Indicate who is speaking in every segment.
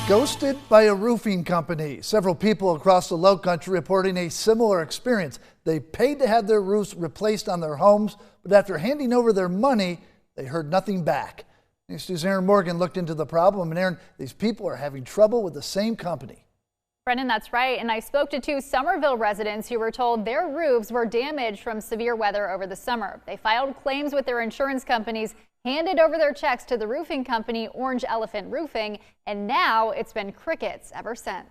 Speaker 1: Ghosted by a roofing company. Several people across the Lowcountry reporting a similar experience. They paid to have their roofs replaced on their homes, but after handing over their money, they heard nothing back. News 2's Aaron Morgan looked into the problem, and Aaron, these people are having trouble with the same company.
Speaker 2: Brendan, that's right. And I spoke to two Somerville residents who were told their roofs were damaged from severe weather over the summer. They filed claims with their insurance companies, handed over their checks to the roofing company, Orange Elephant Roofing, and now it's been crickets ever since.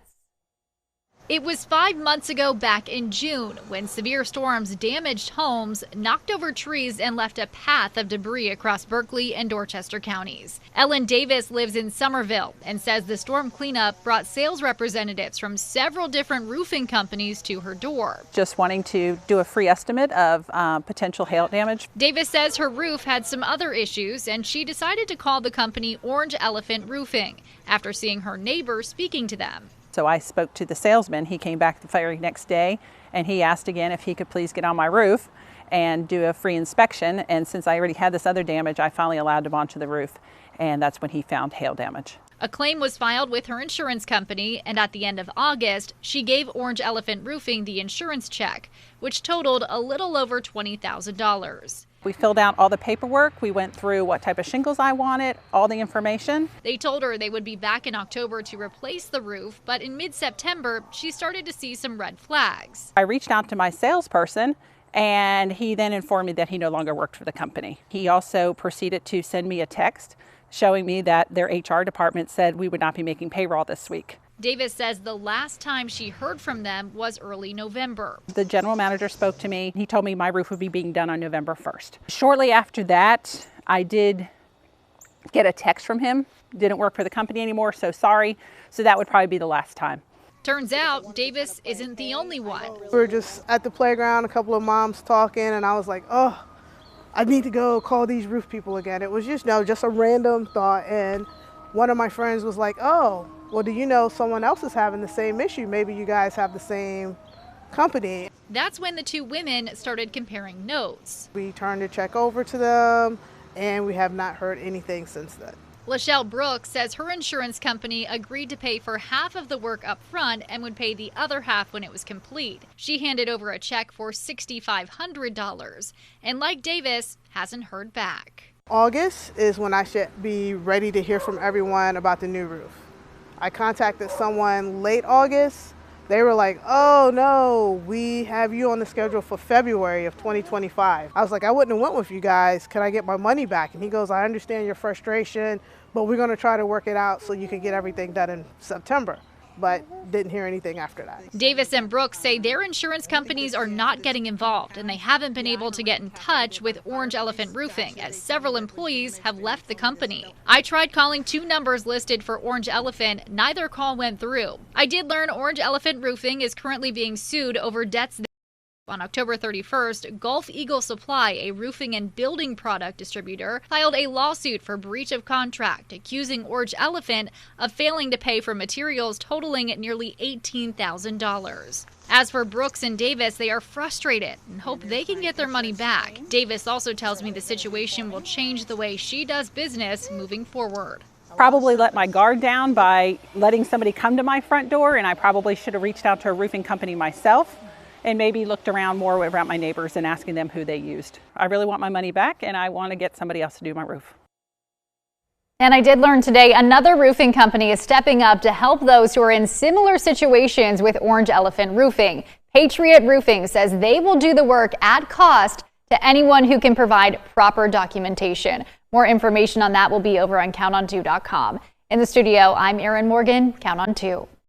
Speaker 2: It was 5 months ago back in June when severe storms damaged homes, knocked over trees, and left a path of debris across Berkeley and Dorchester counties. Ellen Davis lives in Somerville and says the storm cleanup brought sales representatives from several different roofing companies to her door.
Speaker 3: Just wanting to do a free estimate of potential hail damage.
Speaker 2: Davis says her roof had some other issues and she decided to call the company Orange Elephant Roofing after seeing her neighbor speaking to them.
Speaker 3: So I spoke to the salesman. He came back the very next day and he asked again if he could please get on my roof and do a free inspection. And since I already had this other damage, I finally allowed him onto the roof, and that's when he found hail damage.
Speaker 2: A claim was filed with her insurance company, and at the end of August, she gave Orange Elephant Roofing the insurance check, which totaled a little over $20,000.
Speaker 3: We filled out all the paperwork. We went through what type of shingles I wanted, all the information.
Speaker 2: They told her they would be back in October to replace the roof, but in mid-September, she started to see some red flags.
Speaker 3: I reached out to my salesperson, and he then informed me that he no longer worked for the company. He also proceeded to send me a text showing me that their HR department said we would not be making payroll this week.
Speaker 2: Davis says the last time she heard from them was early November.
Speaker 3: The general manager spoke to me. He told me my roof would be being done on November 1st. Shortly after that, I did get a text from him. Didn't work for the company anymore, so sorry. So that would probably be the last time.
Speaker 2: Turns out Davis isn't the only one.
Speaker 4: We were just at the playground, a couple of moms talking, and I was like, oh, I need to go call these roof people again. It was just a random thought, and one of my friends was like, oh, well, do you know someone else is having the same issue? Maybe you guys have the same company.
Speaker 2: That's when the two women started comparing notes.
Speaker 4: We turned the check over to them, and we have not heard anything since then.
Speaker 2: Lachelle Brooks says her insurance company agreed to pay for half of the work up front and would pay the other half when it was complete. She handed over a check for $6,500 and, like Davis, hasn't heard back.
Speaker 4: August is when I should be ready to hear from everyone about the new roof. I contacted someone late August. They were like, oh no, we have you on the schedule for February of 2025. I was like, I wouldn't have went with you guys. Can I get my money back? And he goes, I understand your frustration, but we're gonna try to work it out so you can get everything done in September. But didn't hear anything after that.
Speaker 2: Davis and Brooks say their insurance companies are not getting involved, and they haven't been able to get in touch with Orange Elephant Roofing, as several employees have left the company. I tried calling two numbers listed for Orange Elephant. Neither call went through. I did learn Orange Elephant Roofing is currently being sued over debts. On October 31st, Gulf Eagle Supply, a roofing and building product distributor, filed a lawsuit for breach of contract, accusing Orange Elephant of failing to pay for materials totaling nearly $18,000. As for Brooks and Davis, they are frustrated and hope they can get their money back. Davis also tells me the situation will change the way she does business moving forward.
Speaker 3: Probably let my guard down by letting somebody come to my front door, and I probably should have reached out to a roofing company myself and maybe looked around more around my neighbors and asking them who they used. I really want my money back, and I want to get somebody else to do my roof.
Speaker 2: And I did learn today another roofing company is stepping up to help those who are in similar situations with Orange Elephant Roofing. Patriot Roofing says they will do the work at cost to anyone who can provide proper documentation. More information on that will be over on counton2.com. In the studio, I'm Aaron Morgan. Count on 2.